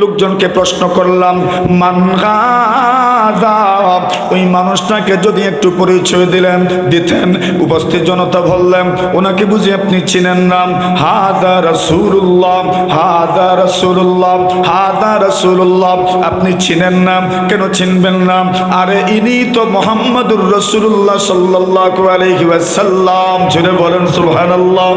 লোকজনকে প্রশ্ন করলাম, মান হাযা, ওই মানুষটাকে যদি একটু পরিচয় দিতেন। উপস্থিত জনতা বললেন, ওনাকে বুঝি আপনি চিনেন না? হাযা রাসূলুল্লাহ, হাযা রাসূলুল্লাহ, হাযা রাসূলুল্লাহ। আপনি চিনেন না? কেন চিনবেন না? আরে ইনি তো মুহাম্মদুর রাসূলুল্লাহ সাল্লাল্লাহু আলাইহি ওয়াসাল্লাম। জোরে বলেন সুবহানাল্লাহ।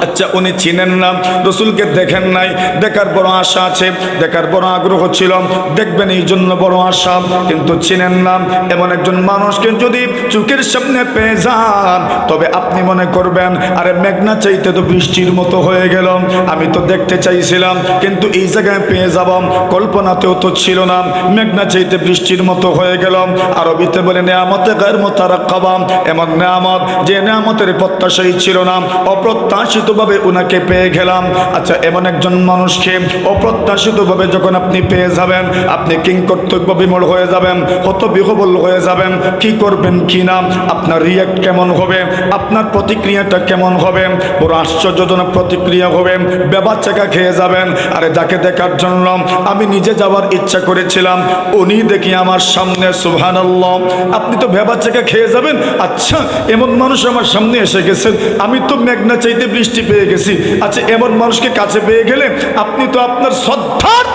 আচ্ছা, উনি চিনেন না, রসুলকে দেখেন নাই, দেখার বড় আশা আছে, দেখার বড় আগ্রহ ছিল, দেখবেন এই জন্য বড় আশা, কিন্তু চিনেন না। এমন একজন মানুষকে যদি চোখের সামনে পেয়ে যান, তবে আপনি মনে করবেন আরে মেঘনা চাইতে তো বৃষ্টির মতো হয়ে গেল, আমি তো দেখতে চাইছিলাম কিন্তু এই জায়গায় পেয়ে যাব, কল্পনাতেও তো ছিল না, মেঘনা চাইতে বৃষ্টির মতো হয়ে গেল। আরবিতে বলে নেয়ামতে গায়র মুতারাক্কাবা, এমন নেয়ামত যে নেয়ামতের প্রত্যাশাই ছিল না, অপ্রত্যাশিতভাবে ওনাকে পেয়ে গেলাম। আচ্ছা, এমন একজন মানুষকে অপ্রত্যাশিতভাবে যখন আপনি পেয়ে যাবেন, আপনি কিংকর্তব্য বিমূঢ় হয়ে যাবেন, হতবিহ্বল হয়ে যাবেন, কি করবেন কি না, আপনার রিয়াক্ট কেমন হবে, আপনার প্রতিক্রিয়াটা কেমন হবে? বড় আশ্চর্যজনক প্রতিক্রিয়া হবে, বেবাচ্চাকা খেয়ে যাবেন। আরে যাকে দেখার জন্য আমি নিজে যাওয়ার ইচ্ছা করেছিলাম, উনি দেখি আমার সামনে, সুবহানাল্লাহ। আপনি তো বেবাচ্চাকা খেয়ে যাবেন। আচ্ছা, এমন মানুষ আমার সামনে এসে গেছেন, আমি তো মেঘনা চাইতে বৃষ্টি পেয়ে গেছি। আচ্ছা, এমন মানুষকে কাছে পেয়ে গেলে আপনি তো আপনার শ্রদ্ধার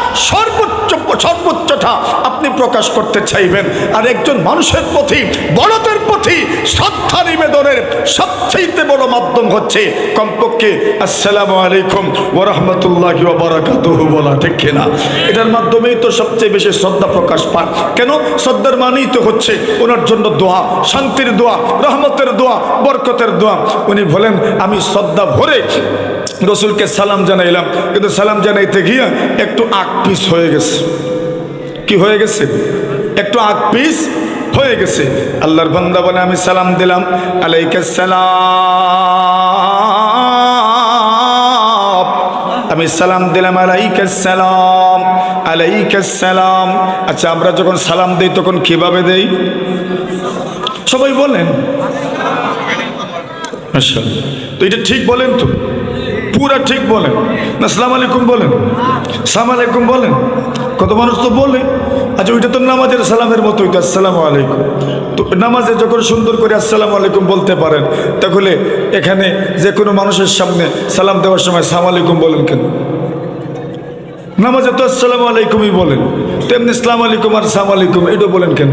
সর্বোচ্চটা আপনি প্রকাশ করতে চাইবেন। আর একজন মানুষের প্রতি, বড়দের প্রতি শ্রদ্ধা নিবেদনের সবচেয়ে বড় মাধ্যম হচ্ছে কমপক্ষে আসসালামু আলাইকুম ওয়া রাহমাতুল্লাহি ওয়া বারাকাতুহু বলা, ঠিক কিনা? এটার মাধ্যমেই তো সবচেয়ে বেশি শ্রদ্ধা প্রকাশ পায়। কেন? শ্রদ্ধার মানেই তো হচ্ছে ওনার জন্য দোয়া, শান্তির দোয়া, রহমতের দোয়া, বরকতের দোয়া। উনি বলেন, আমি শ্রদ্ধা ভরে রসুলকে সালাম জানাইলাম, কিন্তু সালাম জানাইতে গিয়া একটু আগ পিস হয়ে গেছে। কি হয়ে গেছে? একটু আগ পিস হয়ে গেছে। আল্লাহর বান্দা বলে, আমি সালাম দিলাম, আলাইকাস সালাম, আমি সালাম দিলাম, আলাইকাস সালাম, আলাইকাস সালাম। আচ্ছা, আমরা যখন সালাম দেই তখন কিভাবে দেই? সবাই বলেন মাশাআল্লাহ। তো এটা ঠিক বলেন তো? পুরা ঠিক বলেন না? আসসালামু আলাইকুম বলেন, আসসালামু আলাইকুম বলেন। কত মানুষ তো বলে। আচ্ছা, ওইটা তো নামাজের সালামের মতোই তো, আসসালামু আলাইকুম। তো নামাজে যখন সুন্দর করে আসসালামু আলাইকুম বলতে পারেন, তাহলে এখানে যে কোনো মানুষের সামনে সালাম দেওয়ার সময় আসসালামু আলাইকুম বলেন কেন? নামাজে তো আসসালামু আলাইকুমই বলেন, তেমনি আসসালামু আলাইকুম আর আসসালামু আলাইকুম এটা বলেন কেন?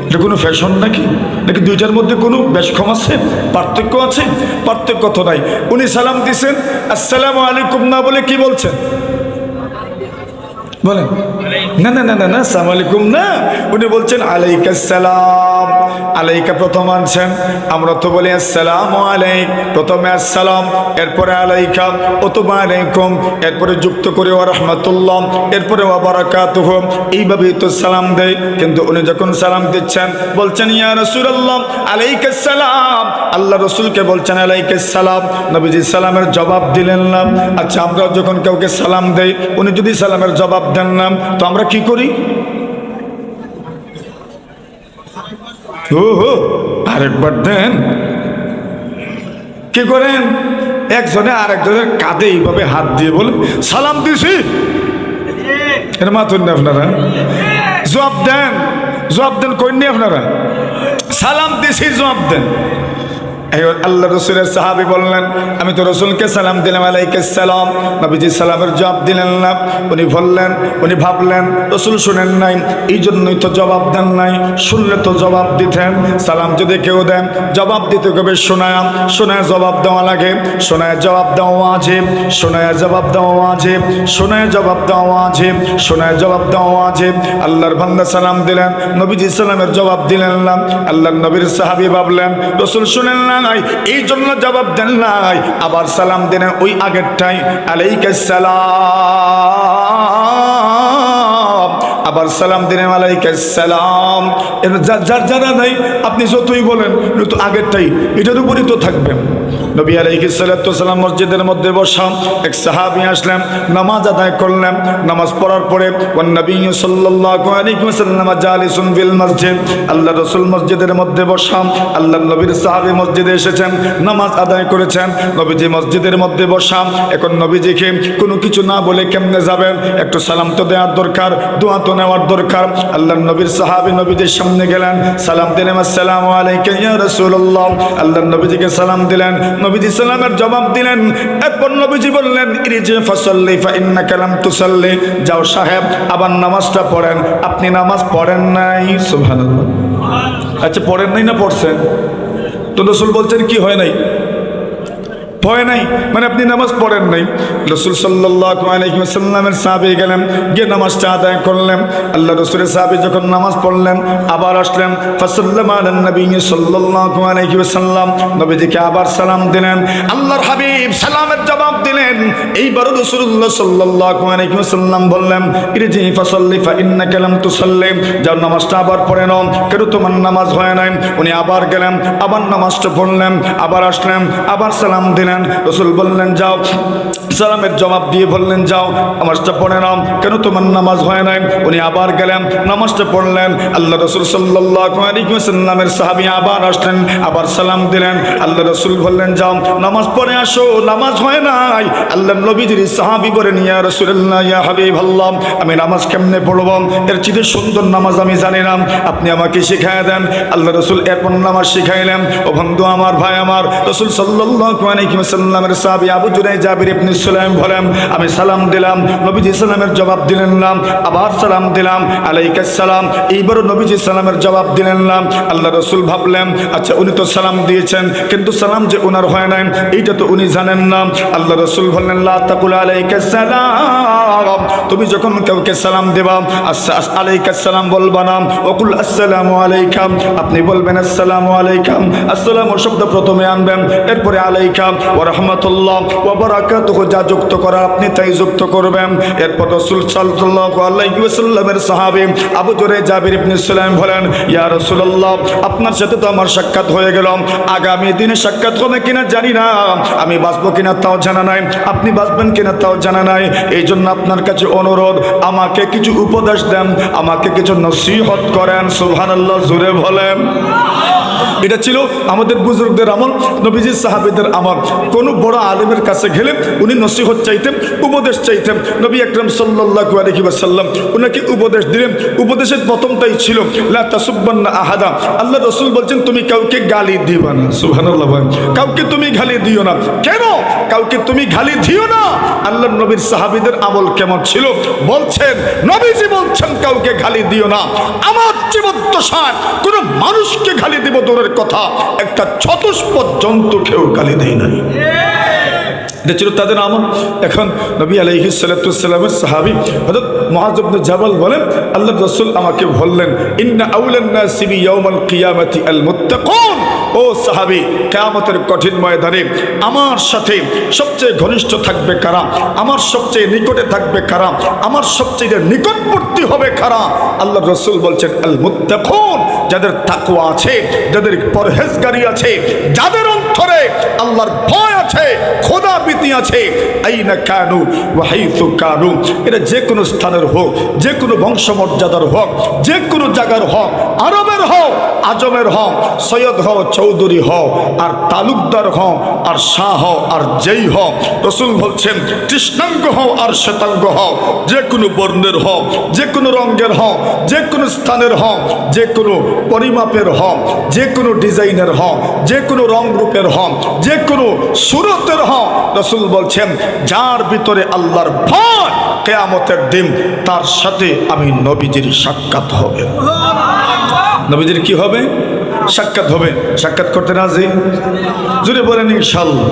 এটা কোনো ফ্যাশন নাকি? নাকি দুইটার মধ্যে কোনো বেশকম আছে, পার্থক্য আছে? পার্থক্য তো নাই। উনি সালাম দিছেন, আসসালামু আলাইকুম না বলে কি বলছেন বলেন? না না না না না, আসসালামু আলাইকুম না, উনি বলছেন আলাইকাস সালাম। আলাইকা প্রথম আনছেন, আমরা তো বলি আসসালামু আলাইক, প্রথমে আসসালাম, এরপরে আলাইকা, অথবা আলাইকুম, এরপরে যুক্ত করে ওয়া রাহমাতুল্লাহ, এরপরে ওয়া বারাকাতুহু, এইভাবেই তো সালাম দেয়। কিন্তু উনি যখন সালাম দিচ্ছেন বলছেন ইয়া রাসূলুল্লাহ আলাইকাস সালাম, আল্লাহ রসুলকে বলছেন আলাইকাস সালাম, নবীজি সালামের জবাব দিলেন না। আচ্ছা, আমরা যখন কাউকে সালাম দেই, উনি যদি সালামের জবাব দেন না, তো আমরা কি করি? আরেকবার দেন। কি করেন? একজনে আরেকজনের কাঁধে এইভাবে হাত দিয়ে বলে সালাম দিছি, এর মাথুন না আপনারা? জবাব দেন, জবাব দেন, কইনি আপনারা? সালাম দিছি, জবাব দেন। আল্লাহ রসুলের সাহাবী বললেন, আমি তো রসুলকে সালাম দিলাম, আলাইকাস সালাম, নবীজি সালামের জবাব দিলেন না। উনি বললেন, উনি ভাবলেন রসুল শুনেন নাই, এই জন্যই তো জবাব দেন নাই। শুনলে তো জবাব দিতেন। সালাম যদি কেউ দেন, জবাব দিতে কবে শোনায়, শোনায় জবাব দেওয়া লাগে, শোনায় জবাব দেওয়া ওয়াজিব, শোনায় জবাব দেওয়া ওয়াজিব, শোনায় জবাব দেওয়া ওয়াজিব, শোনায় জবাব দেওয়া ওয়াজিব। আল্লাহর বান্দা সালাম দিলেন, নবীজি সালামের জবাব দিলেন না। আল্লাহর নবীর সাহাবী ভাবলেন রসুল শুনেন না, এই জন্য জবাব দেন নাই, আবার সালাম দেন ওই আগেরটাই, আলাইকাস সালাম। আবার সালাম দিলেন আলাইকুম সালাম। যার জানা নাই আপনি যতই বলেন তো আগেরটাই এটার উপরই তো থাকবেন। নবী আলাইহিস সালাতু ওয়াসালাম মসজিদের মধ্যে বসা, এক সাহাবী আসলেন, নামাজ আদায় করলেন। নামাজ পড়ার পরে ওয়ান নবী সাল্লাল্লাহু আলাইহি ওয়াসাল্লাম জালিসুন ফিল মসজিদ, আল্লাহ রাসূল মসজিদের মধ্যে বসা। আল্লাহর নবীর সাহাবী মসজিদে এসেছেন, নামাজ আদায় করেছেন, নবীজি মসজিদের মধ্যে বসা। এখন নবীজিকে কোনো কিছু না বলে কেমনে যাবেন? একটু সালাম তো দেওয়ার দরকার, দোয়া তো নেওয়ার দরকার। আল্লাহর নবীর সাহাবী নবীজির সামনে গেলেন, সালাম দিলেন, আসসালামু আলাইকা ইয়া রাসূলুল্লাহ। আল্লাহর নবীজিকে সালাম দিলেন, নবীজি সালামের জবাব দিলেন। এরপর নবীজি বললেন, ইরজি ফাসাল্লি ফা ইন্নাকা লাম তুসাল্লি, যাও সাহেব আবার নামাজটা পড়েন, আপনি নামাজ পড়েন নাই। সুবহানাল্লাহ। আচ্ছা পড়েন নাই না পড়ছেন? তো রাসূল বলছেন কি হয় নাই? ভয় নাই, মানে আপনি নামাজ পড়েন নাই। রাসূল সাল্লাল্লাহু আলাইহি ওয়াসাল্লামের সাহাবী গেলেন, গিয়ে নামাজটা আদায় করলেন। আল্লাহ রাসূলের সাহাবী যখন নামাজ পড়লেন আবার আসলেন, ফাসাল্লামা আলান নবী সাল্লাল্লাহু আলাইহি ওয়াসাল্লাম, নবীজিকে আবার সালাম দিলেন। আল্লাহর হাবিব সালামের জবাব দিলেন। এইবার রাসূলুল্লাহ সাল্লাল্লাহু আলাইহি ওয়াসাল্লাম বললেন, ইরজি ফাসাল্লি ফা ইন্নাকা লাম তুসাল্লি, যাও নামাজটা আবার পড়ে নাও, কেন তোমার নামাজ হয় নাই। উনি আবার গেলেন, আবার নামাজটা পড়লেন, আবার আসলেন, আবার সালাম দিলেন। রাসূল বললেন, যাও সালামের জবাব দিয়ে বললেন, যাও নামাজটা পড়ে নাও, কেন তোমার নামাজ হয় নাই। উনি আবার গেলেন, নামাজটা পড়লেন। আল্লাহ রাসূল সাল্লাল্লাহু আলাইহি ওয়াসাল্লামের সাহাবী আবার আসলেন, আবার সালাম দিলেন। আল্লাহ রাসূল বললেন, যাও নামাজ পড়ে আসো, নামাজ হয় নাই। আল্লাহ নবীজির সাহাবী বলেন, ইয়া রাসূলুল্লাহ, ইয়া হাবিবাল্লাহ, আমি নামাজ কেমনে পড়ব? এর চেয়ে সুন্দর নামাজ আমি জানি না, আপনি আমাকে শিখায় দেন। আল্লাহ রাসূল এরপর নামাজ শিখাইলেন। ও বন্ধু আমার, ভাই আমার, রাসূল সাল্লাল্লাহু আলাইহি ওয়াসাল্লামের সাহাবী আবু জুরাই জাবির ইবনে সুলাইম বলেন, আমি সালাম দিলাম, নবীজি সালামের জবাব দিলেন না, আবার সালাম দিলাম, আলাইকুম সালাম। এইবারও নবীজি সালামের জবাব দিলেন না। আল্লাহ রাসূল ভাবলেন, আচ্ছা উনি তো সালাম দিয়েছেন, কিন্তু সালাম যে ওনার হয় নাই এইটা তো উনি জানেন না। আল্লাহ রাসূল বললেন, লা তাকুল আলাইকুম সালাম, তুমি যখন কাউকে সালাম দেবা আলাইকুম সালাম বলবা না, ওকুল আসসালামু আলাইকুম, আপনি বলবেন আসসালামু আলাইকুম। আসসালামু শব্দ প্রথমে আনবেন, এরপরে আলাইকুম ওয়া রাহমাতুল্লাহ ওয়া বারাকাতুহু যা যুক্ত করা আপনি তাই যুক্ত করবেন। এরপর রাসূল সাল্লাল্লাহু আলাইহি ওয়াসাল্লামের সাহাবী আবু জুরাই জাবির ইবনে সুলাইম বলেন, ইয়া রাসূলুল্লাহ, আপনার সাথে তো আমার সাক্ষাৎ হয়ে গেল, আগামী দিনে সাক্ষাৎ হবে কিনা জানি না, আমি বাঁচবো কিনা তাও জানা নাই, আপনি বাঁচবেন কিনা তাও জানা নাই। এই জন্য আপনার কাছে অনুরোধ, আমাকে কিছু উপদেশ দেন, আমাকে কিছু নসিহত করেন। সুবহানাল্লাহ, জোরে বলেন। এটা ছিল আমাদের বুজুর্গদের আমল, নবীজির সাহাবীদের আমল। কোন বড় আলেমের কাছে গেলে উনি নসিহত চাইতেন, উপদেশ চাইতেন। নবী আকরাম সাল্লাল্লাহু আলাইহি ওয়াসাল্লাম উনাকে উপদেশ দিলেন। উপদেশের প্রথমটাই ছিল লা তাসুব্বান্না আহাদা, আল্লাহ রাসূল বলছেন তুমি কাউকে গালি দিবা না। সুবহানাল্লাহ, কাউকে তুমি গালি দিও না। কেন কাউকে তুমি গালি দিও না? আল্লাহর নবীর সাহাবীদের আমল কেমন ছিল বলছেন, নবীজি বলছেন কাউকে গালি দিও না। আমার জীবদ্দশায় কোন মানুষকে গালি দিব দূরের কথা, একটা চতুষ্প জন্তুকেও গালি দেয় নাই। এটা ছিল তাদের আমল। এখন নবী আলাইহিস সালাতু ওয়াসসালামের সাহাবী হযরত মুআয ইবনে জাবাল বলেন, আল্লাহর রাসূল আমাকে বললেন, ইন্না আউলান নাসি বিয়াউমাল কিয়ামাতি আল মুত্তাকুন, ও সাহাবী, কিয়ামতের কঠিন ময়দানে আমার সাথে সবচেয়ে ঘনিষ্ঠ থাকবে কারা, আমার সবচেয়ে নিকটে থাকবে কারা, আমার সবচেয়ে নিকটবর্তী হবে কারা? আল্লাহর রাসূল বলছেন, আল মুত্তাকুন, যাদের তাকওয়া আছে, যাদের পরহেজগারি আছে, যাদের অন্তরে আল্লাহর ভয় আছে, খোদা ভীতি আছে। আইনা কানু ওয়া হাইথু কানু, এটা যে কোনো স্থানের হোক, যে কোনো বংশমর্যাদার হোক, যে কোনো জায়গার হোক, আরবের হোক, আজমের হোক, সৈয়দ হোক, চৌধুরী হোক, আর তালুকদার হোক, আর শাহ হোক, আর যেই হোক, রাসূল বলছেন কৃষ্ণাঙ্গ হোক আর শ্বেতাঙ্গ হোক, যে কোনো বর্ণের হোক, যে কোনো রঙের হোক, যে কোনো স্থানের হোক, যে কোনো পরিমাপের হোক, যে কোনো ডিজাইনের হোক, যে কোনো রং রূপের হোক, যে কোনো সুরতের হোক, রাসূল বলছেন যার ভিতরে আল্লাহর ভয়, কিয়ামতের দিন তার সাথে আমি নবীজির সাক্ষাৎ হবে। নবীজির কি হবে? সাক্ষাৎ হবে। সাক্ষাৎ করতে রাজি? জুড়ে বলেন ইনশাআল্লাহ।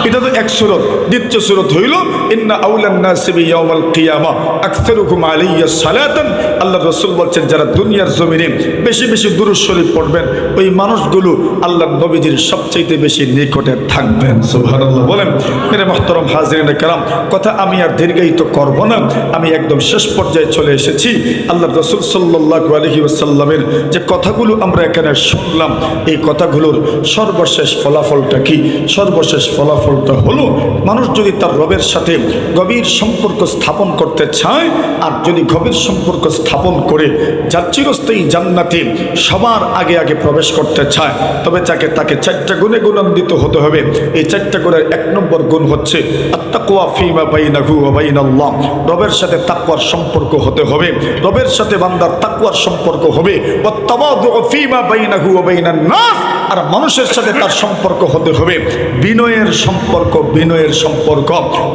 এটা তো এক সূরত। দ্বিতীয় সূরত হইল ইন্না আউলান নাসি বিয়াউমাল কিয়ামা আকসারুকুম আলাইয়া সালাতান। আল্লাহ রাসূল বলছেন যারা দুনিয়ার জমিনে বেশি বেশি দুরূদ শরীফ পড়বেন ওই মানুষগুলো আল্লাহর নবীজির সবচেয়ে বেশি নিকটে থাকবেন। সুবহানাল্লাহ বলেন। মেরে মুহতারাম হাজিরিনে কেরাম, কথা আমি আর দীর্ঘায়িত করব না, আমি একদম শেষ পর্যায়ে চলে এসেছি। আল্লাহ রাসূল সাল্লাল্লাহু আলাইহি ওয়াসাল্লামের যে কথাগুলো আমরা এখানে শুনলাম, এই কথাগুলোর সর্বশেষ ফলাফলটা কি? সর্বশেষ ফলাফলটা হলো মানুষ যদি তার রবের সাথে গভীর সম্পর্ক স্থাপন করতে চায়, আর যদি গভীর সম্পর্ক স্থাপন করে যার চিরস্থায়ী জান্নাতে সবার আগে আগে প্রবেশ করতে চায়, তবে তাকে চারটা গুণে গুণান্বিত হতে হবে। এই চারটা গুণের এক নম্বর গুণ হচ্ছে আত্তাকওয়া ফীমা বাইনাহু ওয়া বাইনাল্লাহ। রবের সাথে তাকওয়ার সম্পর্ক হতে হবে, রবের সাথে বান্দার তাকওয়ার সম্পর্ক হবে। ওয়াত্তাওয়াদু ফীমা বাইনাহু ওয়া বাইনান নাস। আর মানুষের সাথে তার সম্পর্ক হতে হবে বিনয়ের সম্পর্ক, বিনয়ের সম্পর্ক।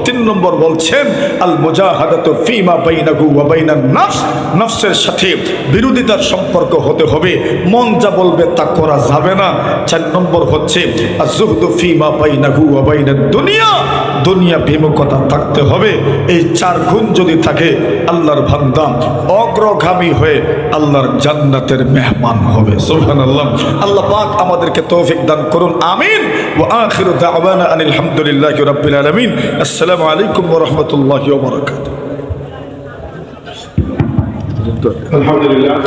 তিন নম্বর বলছেন আল মুজাহাদাতু ফীমা বাইনাহু ওয়া বাইনান নাফস। নফসের সাথে বিরোধিতার সম্পর্ক হতে হবে, মন যা বলবে তা করা যাবে না। চার নম্বর হচ্ছে আয-যুহদু ফীমা বাইনাহু ওয়া বাইনাদ দুনিয়া। দুনিয়া বিমুখতা থাকতে হবে। এই চার গুণ যদি থাকে আল্লাহর বান্দা অগ্রগামী হয়ে আল্লাহর জান্নাতের মেহমান হবে। সুবহানাল্লাহ। আল্লাহ পাক আমাদেরকে তৌফিক দান করুন, আমিন। ওয়া আখিরু দাওয়ানা আনিল হামদুলিল্লাহি রাব্বিল আলামিন। আসসালামু আলাইকুম ওয়া রাহমাতুল্লাহি ওয়া বারাকাতুহু। আলহামদুলিল্লাহ।